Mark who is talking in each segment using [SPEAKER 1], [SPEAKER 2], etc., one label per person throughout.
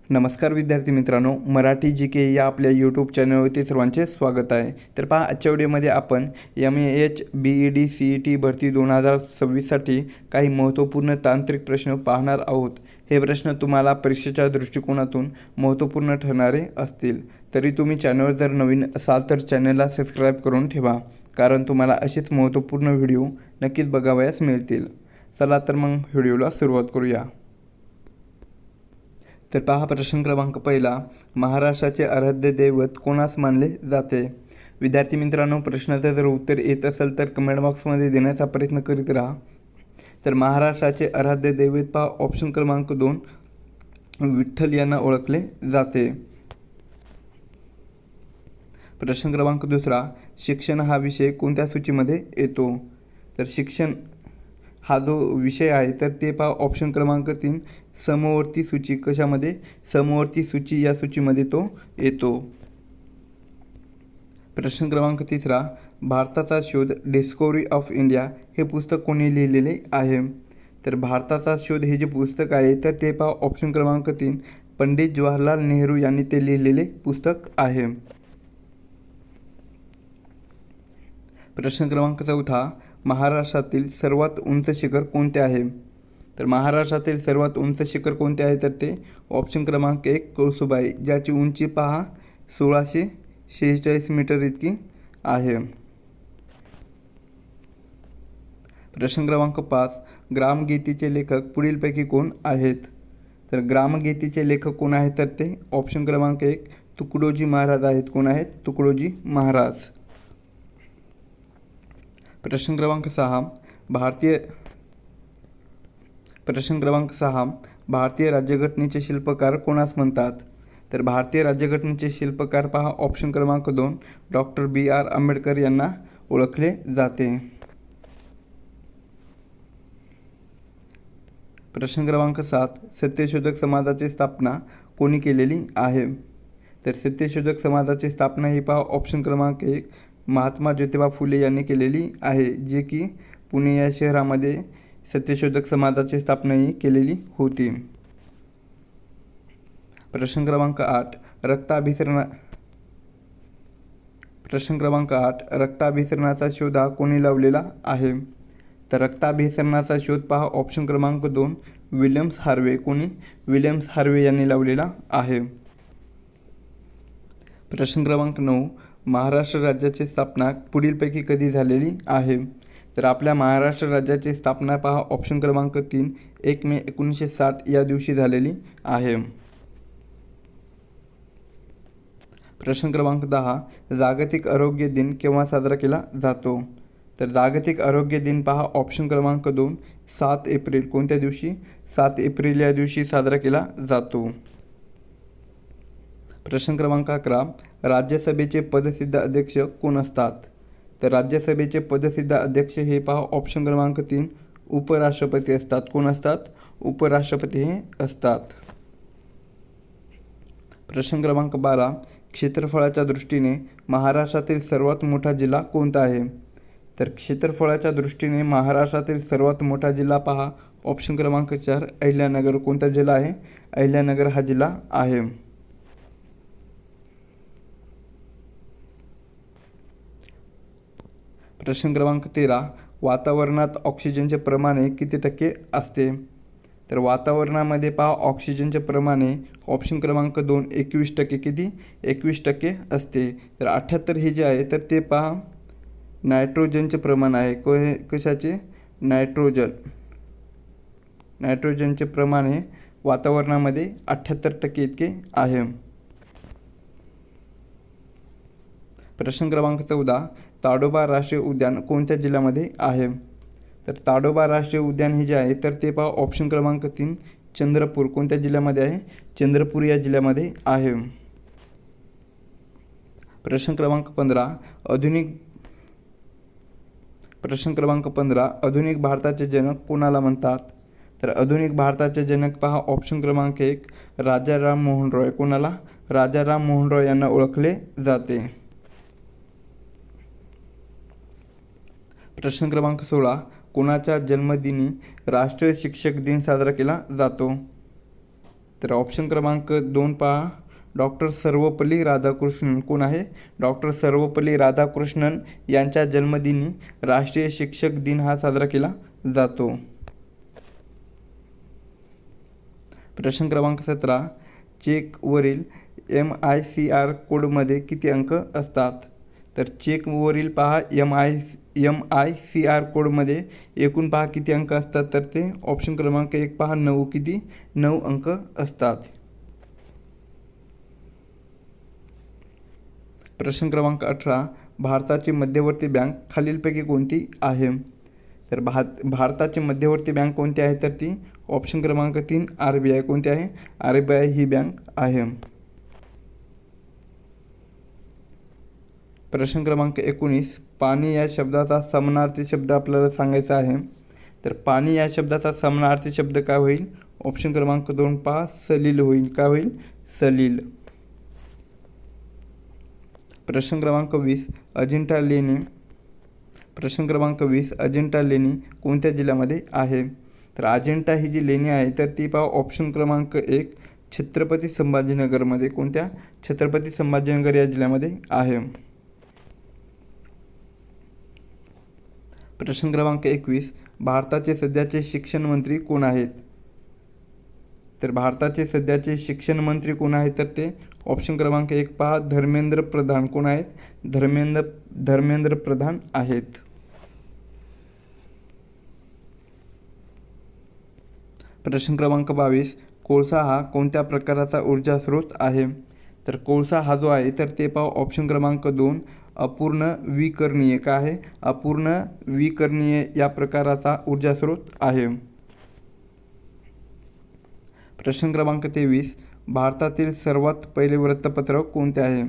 [SPEAKER 1] नमस्कार विद्यार्थी मित्रांनो, मराठी जी के या आपल्या यूट्यूब चॅनलवरती सर्वांचे स्वागत आहे. तर पहा, आजच्या व्हिडिओमध्ये आपण MEH BED CET भरती 2026साठी काही महत्त्वपूर्ण तांत्रिक प्रश्न पाहणार आहोत. हे प्रश्न तुम्हाला परीक्षेच्या दृष्टिकोनातून महत्त्वपूर्ण ठरणारे असतील. तरी तुम्ही चॅनलवर जर नवीन असाल तर चॅनलला सबस्क्राईब करून ठेवा, कारण तुम्हाला असेच महत्त्वपूर्ण व्हिडिओ नक्कीच बघावयास मिळतील. चला तर मग व्हिडिओला सुरुवात करूया. तर पहा, प्रश्न क्रमांक पहिला, महाराष्ट्राचे आराध्य दैवत कोणास मानले जाते? विद्यार्थी मित्रांनो, प्रश्नाचं जर उत्तर येत असेल तर कमेंट बॉक्समध्ये देण्याचा प्रयत्न करीत राहा. तर महाराष्ट्राचे आराध्य दैवत पहा, ऑप्शन क्रमांक 2, विठ्ठल यांना ओळखले जाते. प्रश्न क्रमांक दुसरा, शिक्षण हा विषय कोणत्या सूचीमध्ये येतो? तर शिक्षण हा जो विषय आहे तर ते पहा, ऑप्शन क्रमांक 3, समवर्ती सूची. कशामध्ये? समवर्ती सूची या सूचीमध्ये तो येतो. प्रश्न क्रमांक तिसरा, भारताचा शोध डिस्कवरी ऑफ इंडिया हे पुस्तक कोणी लिहिलेले आहे? तर भारताचा शोध हे जे पुस्तक आहे तर ते पहा, ऑप्शन क्रमांक 3, पंडित जवाहरलाल नेहरू यांनी ते लिहिलेले पुस्तक आहे. प्रश्न क्रमांक चौथा, महाराष्ट्रातील सर्वात उंच शिखर कोणते आहे? तर महाराष्ट्रातील सर्वात उंच शिखर कोणते आहे? तर ते ऑप्शन क्रमांक 1, कळसुबाई, ज्याची उंची पहा 1646 मीटर इतकी आहे. प्रश्न क्रमांक 5, ग्रामगीतेचे लेखक पुढीलपैकी कोण आहेत? तर ग्रामगीतेचे लेखक कोण आहेत? तर ते ऑप्शन क्रमांक 1, तुकडोजी महाराज आहेत. कोण आहेत? तुकडोजी महाराज. प्रश्न क्रमांक 6, भारतीय राज्यघटनेचे शिल्पकार कोणास म्हणतात? तर भारतीय राज्यघटनेचे शिल्पकार पहा, ऑप्शन क्रमांक 2, डॉक्टर BR आंबेडकर यांना ओळखले जाते. प्रश्न क्रमांक 7, सत्यशोधक समाजाची स्थापना कोणी केलेली आहे? तर सत्यशोधक समाजाची स्थापना ही पहा, ऑप्शन क्रमांक 1, महात्मा ज्योतिबा फुले यांनी केलेली आहे, जे की पुणे या शहरामध्ये सत्यशोधक समाजाची स्थापना ही केलेली होती. प्रश्न क्रमांक 8, रक्ताभिसरणाचा शोध हा कोणी लावलेला आहे? तर रक्ताभिसरणाचा शोध पहा, ऑप्शन क्रमांक 2, विल्यम्स हार्वे. कोणी? विल्यम्स हार्वे यांनी लावलेला आहे. प्रश्न क्रमांक 9, महाराष्ट्र राज्याची स्थापना पुढीलपैकी कधी झालेली आहे? तर आपल्या महाराष्ट्र राज्याची स्थापना पहा, ऑप्शन क्रमांक 3, 1 मे 1960 या दिवशी झालेली आहे. प्रश्न क्रमांक 10, जागतिक आरोग्य दिन केव्हा साजरा केला जातो? तर जागतिक आरोग्य दिन पहा, ऑप्शन क्रमांक 2, 7 एप्रिल. कोणत्या दिवशी? 7 एप्रिल या दिवशी साजरा केला जातो. प्रश्न क्रमांक 11, राज्यसभेचे पदसिद्ध अध्यक्ष कोण असतात? तर राज्यसभेचे पदसिद्ध अध्यक्ष हे पहा, ऑप्शन क्रमांक 3, उपराष्ट्रपती असतात. कोण असतात? उपराष्ट्रपती हे असतात. प्रश्न क्रमांक 12, क्षेत्रफळाच्या दृष्टीने महाराष्ट्रातील सर्वात मोठा जिल्हा कोणता आहे? तर क्षेत्रफळाच्या दृष्टीने महाराष्ट्रातील सर्वात मोठा जिल्हा पहा, ऑप्शन क्रमांक 4, अहिल्यानगर. कोणता जिल्हा आहे? अहिल्यानगर हा जिल्हा आहे. प्रश्न क्रमांक 13, वातावरणात ऑक्सिजनचे प्रमाण किती टक्के असते? तर वातावरणामध्ये पहा, ऑक्सिजनचे प्रमाण ऑप्शन क्रमांक 2, 21%. किती? 21% असते. तर 78 हे जे आहे तर ते पहा, नायट्रोजनचे प्रमाण आहे. कशाचे? नायट्रोजनचे प्रमाण हे वातावरणामध्ये 78% इतके आहे. प्रश्न क्रमांक 14, ताडोबा राष्ट्रीय उद्यान कोणत्या जिल्ह्यामध्ये आहे? तर ताडोबा राष्ट्रीय उद्यान हे जे आहे तर ते पहा, ऑप्शन क्रमांक 3, चंद्रपूर. कोणत्या जिल्ह्यामध्ये आहे? चंद्रपूर या जिल्ह्यामध्ये आहे. प्रश्न क्रमांक 15, आधुनिक भारताचे जनक कोणाला म्हणतात? तर आधुनिक भारताचे जनक पहा, ऑप्शन क्रमांक 1, राजा राममोहन रॉय. कोणाला? राजा राममोहन रॉय यांना ओळखले जाते. प्रश्न क्रमांक 16, कोणाच्या जन्मदिनी राष्ट्रीय शिक्षक दिन साजरा केला जातो? तर ऑप्शन क्रमांक 2 पहा, डॉक्टर सर्वपल्ली राधाकृष्णन. कोण आहे? डॉक्टर सर्वपल्ली राधाकृष्णन यांच्या जन्मदिनी राष्ट्रीय शिक्षक दिन हा साजरा केला जातो. प्रश्न क्रमांक 17, चेकवरील MICR कोडमध्ये किती अंक असतात? तर चेकवरील पहा MICR कोडमध्ये एकूण पहा किती अंक असतात? तर ते ऑप्शन क्रमांक 1 पहा 9. किती? 9 अंक असतात. प्रश्न क्रमांक 18, भारताची मध्यवर्ती बँक खालीलपैकी कोणती आहे? तर भारताची मध्यवर्ती बँक कोणती आहे? तर ती ऑप्शन क्रमांक 3 RBI. कोणती आहे? RBI ही बँक आहे. प्रश्न क्रमांक 19, पाणी या शब्दाचा समानार्थी शब्द आपल्याला सांगायचा आहे. तर पाणी या शब्दाचा समानार्थी शब्द काय होईल? ऑप्शन क्रमांक 2 पहा, सलील होईल. काय होईल? सलील. प्रश्न क्रमांक 20, अजिंठा लेणी. प्रश्न क्रमांक 20, अजिंठा लेणी कोणत्या जिल्ह्यामध्ये आहे? तर अजिंठा ही जी लेणी आहे तर ती पहा ऑप्शन क्रमांक 1 छत्रपती संभाजीनगरमध्ये. कोणत्या? छत्रपती संभाजीनगर या जिल्ह्यामध्ये आहे. प्रश्न क्रमांक 21, भारताचे सध्याचे शिक्षण मंत्री कोण आहेत? तर भारताचे सध्याचे शिक्षण मंत्री कोण आहेत? तर ते ऑप्शन क्रमांक 1 पहा, धर्मेंद्र प्रधान. कोण आहेत? धर्मेंद्र प्रधान आहेत. प्रश्न क्रमांक 22, कोळसा हा कोणत्या प्रकारचा ऊर्जा स्रोत आहे? तर कोळसा हा जो आहे तर ते पहा ऑप्शन क्रमांक 2 अपूर्ण विकरणीय. काय आहे? अपूर्ण विकरणीय या प्रकाराचा ऊर्जा स्रोत आहे. प्रश्न क्रमांक 23, भारतातील सर्वात पहिले वृत्तपत्र कोणते आहे?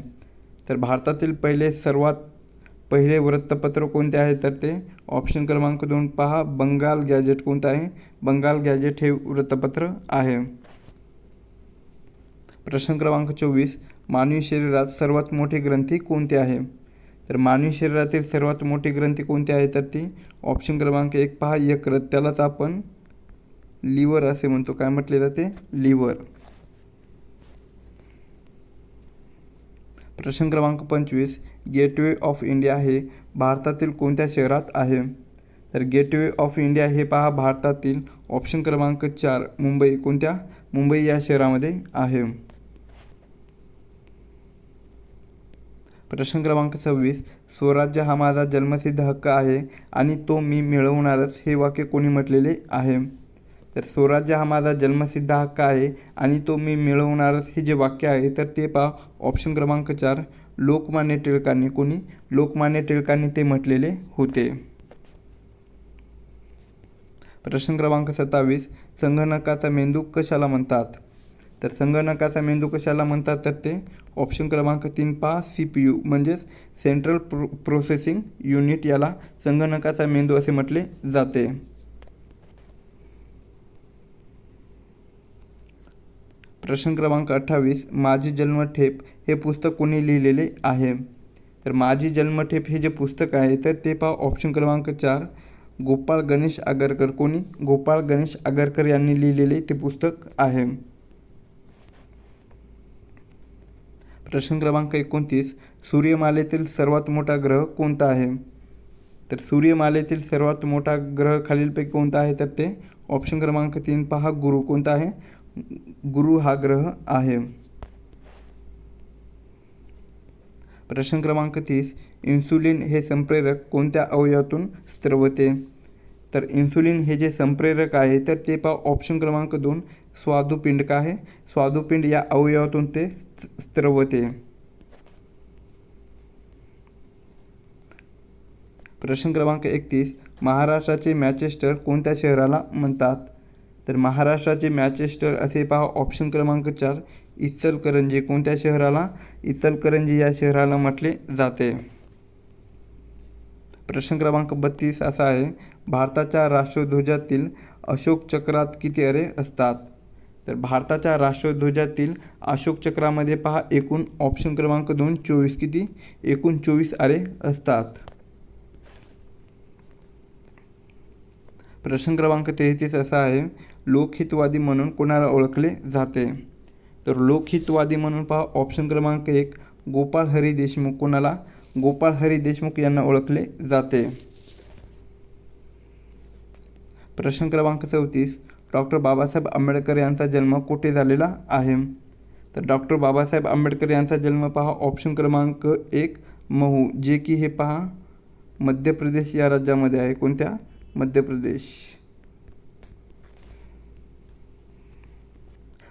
[SPEAKER 1] तर भारतातील सर्वात पहिले वृत्तपत्र कोणते आहे? तर ते ऑप्शन क्रमांक 2 पहा, बंगाल गॅजेट. कोणतं आहे? बंगाल गॅजेट हे वृत्तपत्र आहे. प्रश्न क्रमांक 24, मानवी शरीरात सर्वात मोठी ग्रंथी कोणती आहे? तर मानवी शरीरातील सर्वात मोठी ग्रंथी कोणती आहे? तर ती ऑप्शन क्रमांक 1 पहा, यकृत. त्यालाच आपण लिव्हर असे म्हणतो. काय म्हटले जाते? लिव्हर. प्रश्न क्रमांक 25, गेटवे ऑफ इंडिया हे भारतातील कोणत्या शहरात आहे? तर गेटवे ऑफ इंडिया हे पहा भारतातील ऑप्शन क्रमांक 4 मुंबई. कोणत्या? मुंबई या शहरामध्ये आहे. प्रश्न क्रमांक 26, स्वराज्य हा माझा जन्मसिद्ध हक्क आहे आणि तो मी मिळवणारच हे वाक्य कोणी म्हटलेले आहे? तर स्वराज्य हा माझा जन्मसिद्ध हक्क आहे आणि तो मी मिळवणारच हे जे वाक्य आहे तर ते पहा ऑप्शन क्रमांक 4 लोकमान्य टिळकांनी. कोणी? लोकमान्य टिळकांनी ते म्हटलेले होते. प्रश्न क्रमांक 27, संगणकाचा मेंदू कशाला म्हणतात? तर संगणकाचा मेंदू कशाला म्हणतात? तर ते ऑप्शन क्रमांक 3 पहा, CPU म्हणजेच सेंट्रल प्रोसेसिंग युनिट याला संगणकाचा मेंदू असे म्हटले जाते. प्रश्न क्रमांक 28, माझी जन्मठेप हे पुस्तक कोणी लिहिलेले आहे? तर माझी जन्मठेप हे जे पुस्तक आहे तर ते पहा ऑप्शन क्रमांक 4 गोपाळ गणेश आगरकर. कोणी? गोपाळ गणेश आगरकर यांनी लिहिलेले ते पुस्तक आहे. प्रश्न क्रमांक 29, सूर्यमालेतील सर्वात मोठा ग्रह कोणता आहे? तर सूर्यमालेतील सर्वात मोठा ग्रह खालीलपैकी कोणता आहे? तर ते ऑप्शन क्रमांक 3 पहा, गुरु. कोणता आहे? गुरु हा ग्रह आहे. प्रश्न क्रमांक 30, इन्सुलिन हे संप्रेरक कोणत्या अवयवातून स्त्रवते? तर इन्सुलिन हे जे संप्रेरक आहे तर ते पहा ऑप्शन क्रमांक 2 स्वादुपिंड. काय आहे? स्वादुपिंड या अवयवातून ते स्त्रवते. प्रश्न क्रमांक 31, महाराष्ट्राचे मँचेस्टर कोणत्या शहराला म्हणतात? तर महाराष्ट्राचे मँचेस्टर असे पहा ऑप्शन क्रमांक 4 इचलकरंजी. कोणत्या शहराला? इचलकरंजी या शहराला म्हटले जाते. प्रश्न क्रमांक 32 असा आहे, भारताच्या राष्ट्रध्वजातील अशोक चक्रात किती अरे असतात? तर भारताच्या राष्ट्रध्वजातील अशोक चक्रामध्ये पहा एकूण ऑप्शन क्रमांक 2 24. किती? एकूण 24 अरे असतात. प्रश्न क्रमांक 33 असा आहे, लोकहितवादी म्हणून कोणाला ओळखले जाते? तर लोकहितवादी म्हणून पहा ऑप्शन क्रमांक 1 गोपाळ हरी देशमुख. कोणाला? गोपाळ हरी देशमुख यांना ओळखले जाते. प्रश्न क्रमांक 34 डॉक्टर बाबासाहेब आंबेडकर यांचा जन्म कुठे झालेला आहे? तर डॉक्टर बाबासाहेब आंबेडकर यांचा जन्म पहा ऑप्शन क्रमांक 1 महू, जे की हे पहा मध्य प्रदेश या राज्यामध्ये आहे. कोणत्या? मध्य प्रदेश.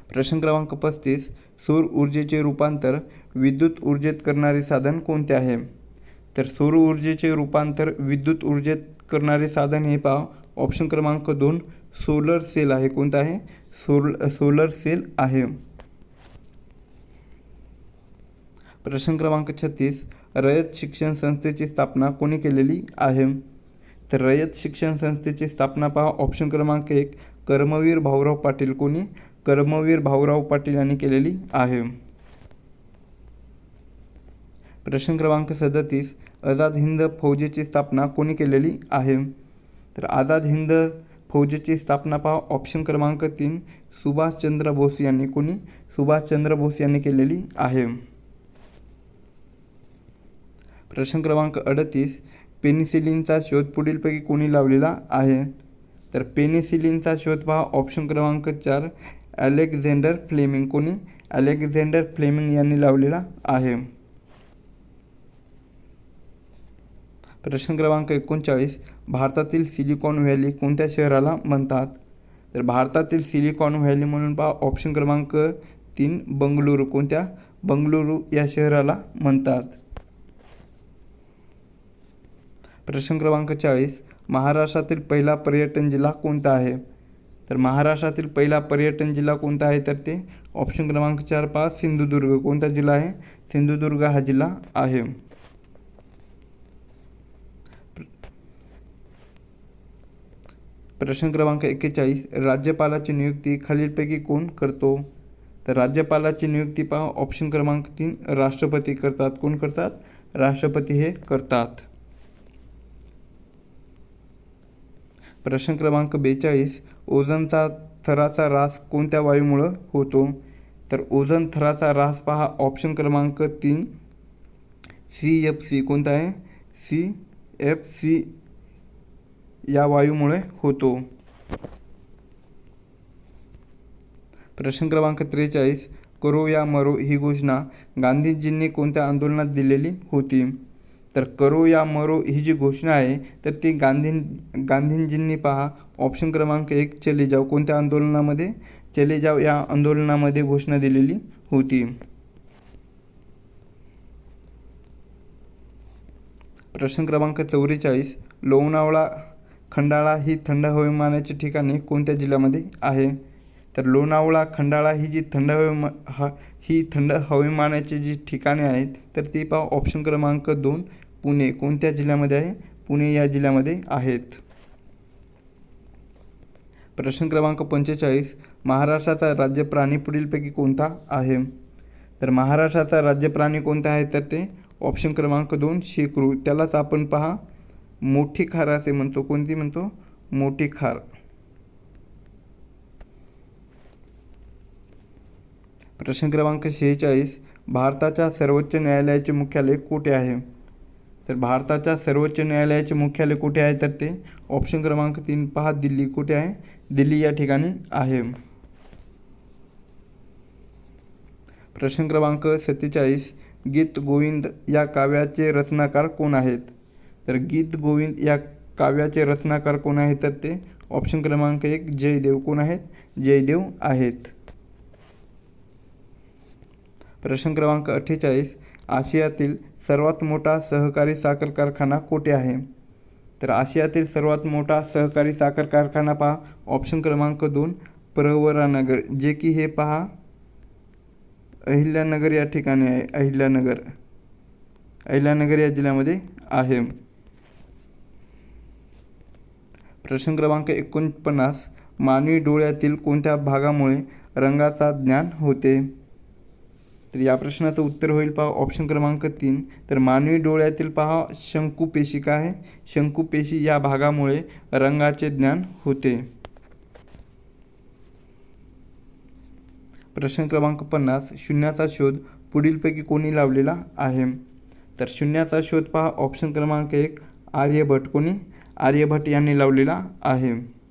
[SPEAKER 1] प्रश्न क्रमांक 35 सौर ऊर्जेचे रूपांतर विद्युत ऊर्जेत करणारे साधन कोणते आहे? तर सौर ऊर्जेचे रूपांतर विद्युत ऊर्जेत करणारे साधन हे पहा ऑप्शन क्रमांक 2 सोलर सेल आहे. कोणतं आहे? सोलर सेल आहे. प्रश्न क्रमांक 36 रयत शिक्षण संस्थेची स्थापना कोणी केलेली आहे? तर रयत शिक्षण संस्थेची स्थापना पहा ऑप्शन क्रमांक 1 कर्मवीर भाऊराव पाटील. कोणी? कर्मवीर भाऊराव पाटील यांनी केलेली आहे. प्रश्न क्रमांक 37 आझाद हिंद फौजेची स्थापना कोणी केलेली आहे? तर आझाद हिंद फौजेची स्थापना पहा ऑप्शन क्रमांक 3 सुभाषचंद्र बोस यांनी. कोणी? सुभाषचंद्र बोस यांनी केलेली आहे. प्रश्न क्रमांक 38 पेनिसिलिनचा शोध पुढीलपैकी कोणी लावलेला आहे? तर पेनिसिलिनचा शोध पहा ऑप्शन क्रमांक 4 अलेक्झांडर फ्लेमिंग. कोणी? अलेक्झांडर फ्लेमिंग यांनी लावलेला आहे. प्रश्न क्रमांक 39 भारतातील सिलिकॉन व्हॅली कोणत्या शहराला म्हणतात? तर भारतातील सिलिकॉन व्हॅली म्हणून पहा ऑप्शन क्रमांक 3 बंगळुरू. कोणत्या? बंगळुरू या शहराला म्हणतात. प्रश्न क्रमांक 40 महाराष्ट्रातील पहिला पर्यटन जिल्हा कोणता आहे? तर महाराष्ट्रातील पहिला पर्यटन जिल्हा कोणता आहे? तर ते ऑप्शन क्रमांक 4 पहा सिंधुदुर्ग. कोणता जिल्हा आहे? सिंधुदुर्ग हा जिल्हा आहे. प्रश्न क्रमांक 41 राज्यपालाची नियुक्ती खालीलपैकी कोण करतो? तर राज्यपालाची नियुक्ती पहा ऑप्शन क्रमांक 3 राष्ट्रपती करतात. कोण करतात? राष्ट्रपती हे करतात. प्रश्न क्रमांक 42 ओझोनचा थराचा ऱ्हास कोणत्या वायूमुळे होतो? तर ओझोन थराचा ऱ्हास पहा ऑप्शन क्रमांक 3 CFC. कोणता आहे? CFC या वायूमुळे होतो. प्रश्न क्रमांक 43 करो या मरो ही घोषणा गांधीजींनी कोणत्या आंदोलनात दिलेली होती? तर करो या मरो ही जी घोषणा आहे तर ती गांधीजींनी पहा ऑप्शन क्रमांक 1 चले जाओ. कोणत्या आंदोलनामध्ये? चले जाओ या आंदोलनामध्ये घोषणा दिलेली होती. प्रश्न क्रमांक 44 लोणावळा खंडाळा ही थंड हवामानाची ठिकाणे कोणत्या जिल्ह्यामध्ये आहे? तर लोणावळा खंडाळा ही जी थंड हवामानाची जी ठिकाणे आहेत तर ती पहा ऑप्शन क्रमांक 2 पुणे. कोणत्या जिल्ह्यामध्ये आहे? पुणे या जिल्ह्यामध्ये आहेत. प्रश्न क्रमांक 45 महाराष्ट्राचा राज्य प्राणी पुढीलपैकी कोणता आहे? तर महाराष्ट्राचा राज्य प्राणी कोणता आहे? तर ते ऑप्शन क्रमांक 2 शेकरू. त्यालाच आपण पहा मोठी खार असे म्हणतो. कोणती म्हणतो? मोठी खार. प्रश्न क्रमांक 46 भारताच्या सर्वोच्च न्यायालयाचे मुख्यालय कुठे आहे? तर भारताच्या सर्वोच्च न्यायालयाचे मुख्यालय कुठे आहे? तर ते ऑप्शन क्रमांक 3 पहा दिल्ली. कुठे आहे? दिल्ली या ठिकाणी आहे. प्रश्न क्रमांक 47 गीत गोविंद या काव्याचे रचनाकार कोण आहेत? तर गीत गोविंद या काव्याचे रचनाकार कोण आहेत? तर ते ऑप्शन क्रमांक 1 जयदेव. कोण आहेत? जयदेव आहेत. प्रश्न क्रमांक 48 आशियातील सर्वात मोठा सहकारी साखर कारखाना कुठे आहे? तर आशियातील सर्वात मोठा सहकारी साखर कारखाना पहा ऑप्शन क्रमांक 2 प्रवरानगर, जे की हे पहा अहिल्यानगर या ठिकाणी आहे. अहिल्यानगर या जिल्ह्यामध्ये आहे. प्रश्न क्रमांक 49 मानवी डोळ्यातील कोणत्या भागामुळे रंगाचा ज्ञान होते? तर या प्रश्नाचं उत्तर होईल पहा ऑप्शन क्रमांक 3 तर मानवी डोळ्यातील पहा शंकुपेशी. काय आहे? शंकुपेशी या भागामुळे रंगाचे ज्ञान होते. प्रश्न क्रमांक 50, शून्याचा शोध पुढीलपैकी कोणी लावलेला आहे? तर शून्याचा शोध पहा ऑप्शन क्रमांक 1 आर्यभट्ट. कोणी? आर्यभट्ट यांनी लावलेला आहे.